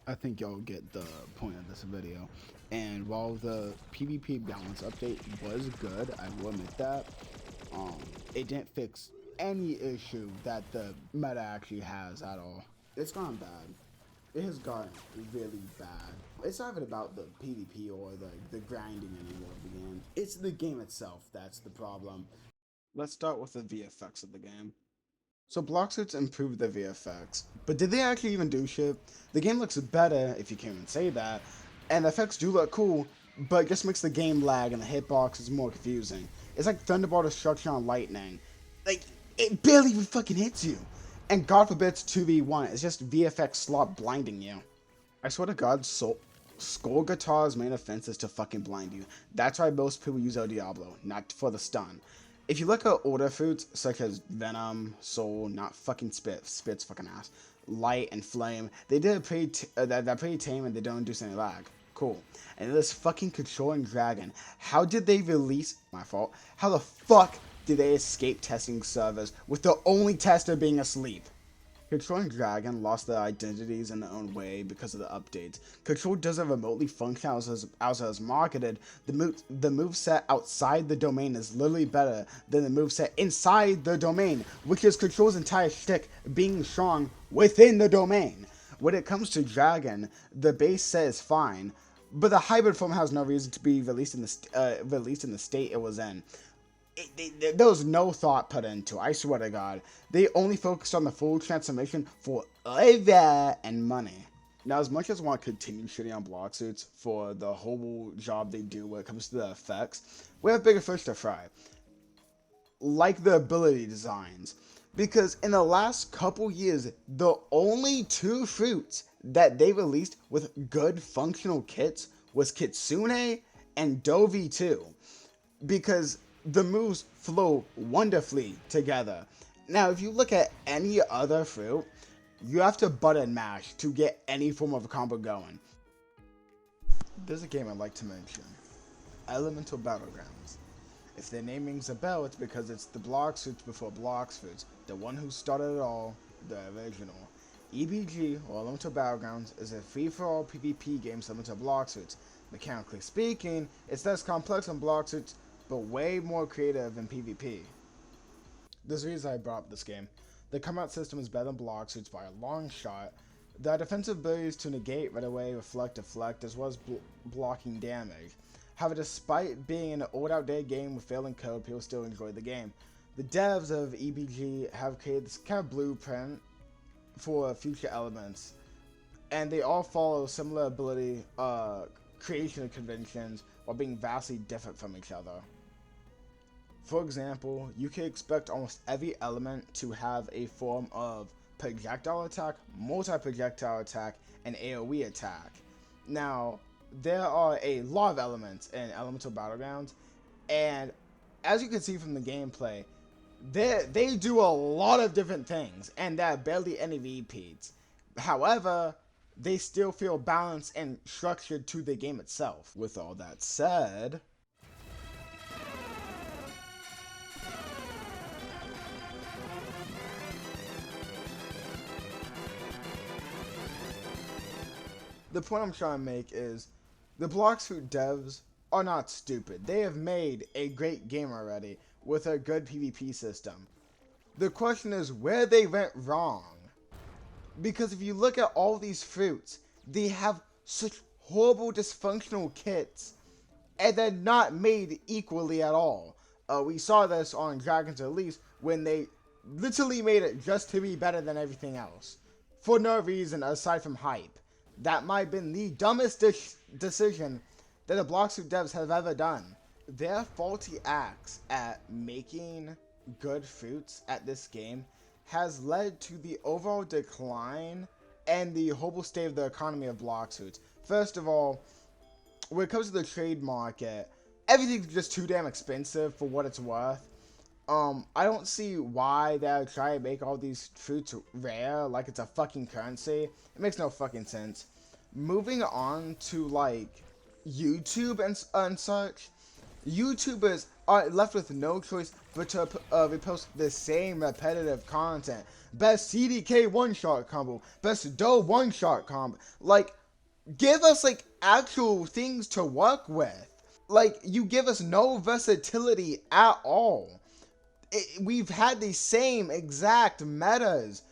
I think y'all get the point of this video. And while the PvP balance update was good, I will admit that, it didn't fix any issue that the meta actually has at all. It's gone bad. It has gotten really bad. It's not even about the PvP or the grinding anymore at the game. It's the game itself that's the problem. Let's start with the VFX of the game. So Blox Fruits improved the VFX, but did they actually even do shit? The game looks better, if you can even say that, and the effects do look cool, but it just makes the game lag and the hitbox is more confusing. It's like Thunderbolt Destruction on Lightning. Like, it barely even fucking hits you. And God forbid it's 2v1, it's just VFX slot blinding you. I swear to God, Skull Guitar's main offense is to fucking blind you. That's why most people use El Diablo, not for the stun. If you look at older fruits, such as Venom, Soul, not fucking Spit's fucking ass, Light, and Flame, they did a they're pretty tame and they don't induce any lag. Cool. And this fucking controlling dragon, how did they release, my fault, how the fuck did they escape testing servers with the only tester being asleep? Control and Dragon lost their identities in their own way because of the updates. Control doesn't remotely function as it was marketed. The move set outside the domain is literally better than the move set inside the domain, which is Control's entire shtick, being strong within the domain. When it comes to Dragon, the base set is fine, but the hybrid form has no reason to be released in the state it was in. There was no thought put into it, I swear to God. They only focused on the full transformation for flavor and money. Now, as much as I want to continue shitting on Blox Fruits for the whole job they do when it comes to the effects, we have bigger fish to fry. Like the ability designs. Because in the last couple years, the only two fruits that they released with good functional kits was Kitsune and Dovi 2. Because the moves flow wonderfully together. Now, if you look at any other fruit, you have to button mash to get any form of a combo going. There's a game I'd like to mention. Elemental Battlegrounds. If their name rings a bell, it's because it's the Blox Fruits before Blox Fruits, the one who started it all, the original. EBG, or Elemental Battlegrounds, is a free-for-all PvP game similar to Blox Fruits. Mechanically speaking, it's less complex than Blox Fruits, but way more creative in PvP. There's a reason I brought up this game. The combat system is better than Blox Fruits by a long shot. The defensive abilities to negate, right away, reflect, deflect, as well as blocking damage. However, despite being an old outdated game with failing code, people still enjoy the game. The devs of EBG have created this kind of blueprint for future elements, and they all follow similar ability creation conventions while being vastly different from each other. For example, you can expect almost every element to have a form of projectile attack, multi-projectile attack, and AoE attack. Now, there are a lot of elements in Elemental Battlegrounds, and as you can see from the gameplay, they do a lot of different things, and there are barely any repeats. However, they still feel balanced and structured to the game itself. With all that said, the point I'm trying to make is the Blox Fruit devs are not stupid. They have made a great game already with a good PvP system. The question is where they went wrong. Because if you look at all these fruits, they have such horrible dysfunctional kits, and they're not made equally at all. We saw this on Dragon's Release when they literally made it just to be better than everything else. For no reason aside from hype. That might have been the dumbest decision that the Blox Fruit devs have ever done. Their faulty acts at making good fruits at this game has led to the overall decline and the horrible state of the economy of Blox Fruits. First of all, when it comes to the trade market, everything's just too damn expensive for what it's worth. I don't see why they're trying to make all these fruits rare like it's a fucking currency. It makes no fucking sense. Moving on to, like, YouTube and such, YouTubers are left with no choice but to repost the same repetitive content. Best CDK one-shot combo, best Doe one-shot combo. Like, give us like actual things to work with. Like, you give us no versatility at all. We've had the same exact metas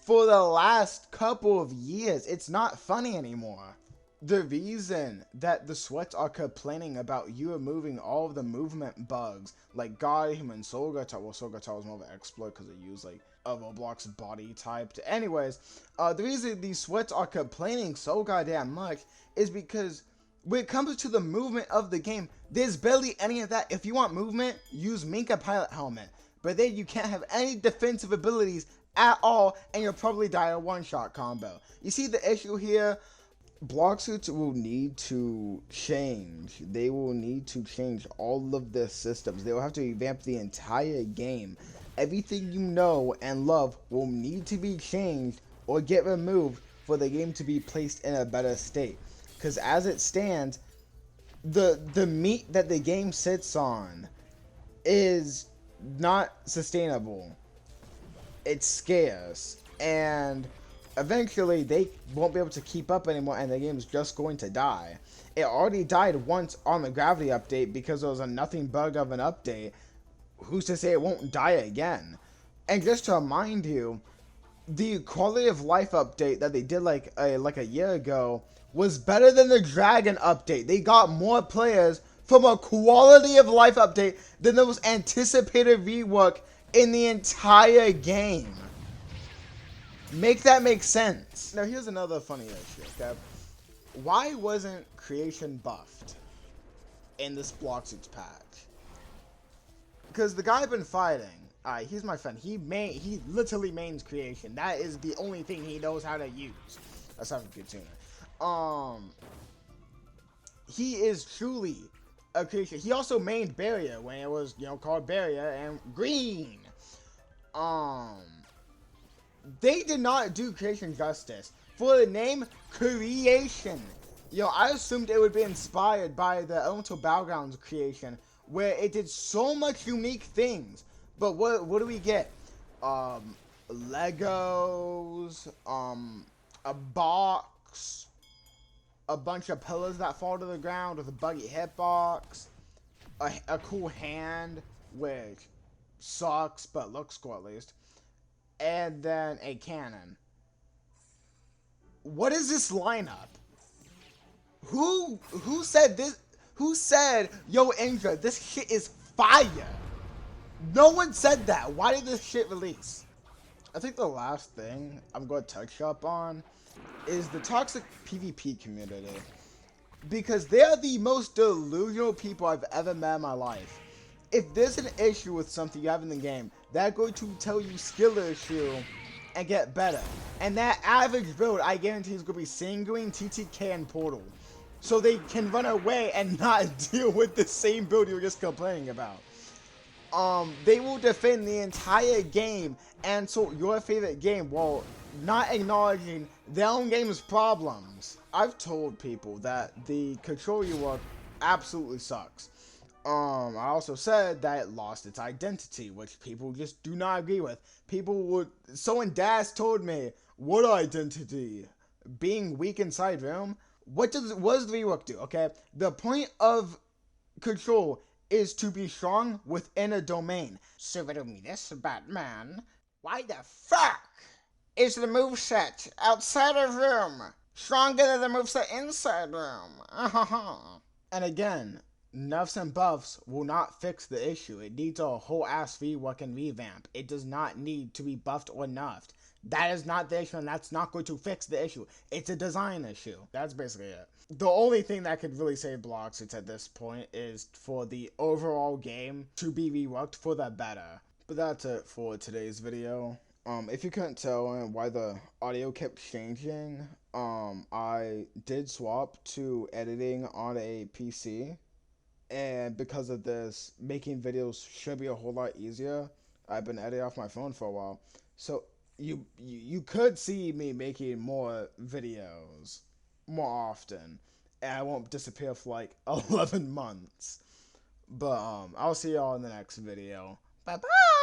for the last couple of years. It's not funny anymore. The reason that the sweats are complaining about you removing all of the movement bugs, like God, Human, Soul Guitar, well, Soul Guitar was more of an exploit because it used like a Roblox body type. Anyways, the reason these sweats are complaining so goddamn much is because when it comes to the movement of the game, there's barely any of that. If you want movement, use Minka Pilot Helmet. But then you can't have any defensive abilities at all, and you'll probably die a one-shot combo. You see the issue here? Blox Fruits will need to change. They will need to change all of their systems. They will have to revamp the entire game. Everything you know and love will need to be changed or get removed for the game to be placed in a better state. Because as it stands, the meat that the game sits on is not sustainable. It's scarce, and eventually they won't be able to keep up anymore, and the game's just going to die. It already died once on the gravity update because it was a nothing bug of an update. Who's to say it won't die again? And just to remind you, the quality of life update that they did like a year ago was better than the Dragon update. They got more players from a quality of life update than the most anticipated rework in the entire game. Make that make sense. Now here's another funny issue, okay? Why wasn't creation buffed in this Blox Fruits patch? Because the guy I've been fighting, he's my friend. He literally mains creation. That is the only thing he knows how to use. Aside from good tuner. He is truly a creation. He also mained barrier when it was, called barrier and green. They did not do creation justice. For the name creation, I assumed it would be inspired by the Elemental Battlegrounds creation, where it did so much unique things. But what do we get? Legos, a box, a bunch of pillars that fall to the ground with a buggy hitbox, a cool hand, which sucks but looks cool at least, and then a cannon. What is this lineup? Who said this? Who said, yo, Indra, this shit is fire? No one said that. Why did this shit release? I think the last thing I'm going to touch up on is the toxic PvP community. Because they are the most delusional people I've ever met in my life. If there's an issue with something you have in the game, they're going to tell you skill issue and get better. And that average build, I guarantee, is going to be Sanguine, TTK, and Portal. So they can run away and not deal with the same build you were just complaining about. They will defend the entire game and so your favorite game while not acknowledging their own game's problems. I've told people that the control you work absolutely sucks. I also said that it lost its identity, which people just do not agree with. Someone told me, what identity? Being weak inside room? What does the rework do, okay? The point of control is to be strong within a domain. So riddle me this, Batman. Why the fuck is the moveset outside of room stronger than the moveset inside room? And again, nerfs and buffs will not fix the issue. It needs a whole ass rework and revamp. It does not need to be buffed or nerfed. That is not the issue, and that's not going to fix the issue. It's a design issue. That's basically it. The only thing that could really save Blox Fruits at this point is for the overall game to be reworked for the better. But that's it for today's video. If you couldn't tell why the audio kept changing, I did swap to editing on a PC. And because of this, making videos should be a whole lot easier. I've been editing off my phone for a while. So you could see me making more videos more often, and I won't disappear for like 11 months. But I'll see y'all in the next video. Bye bye.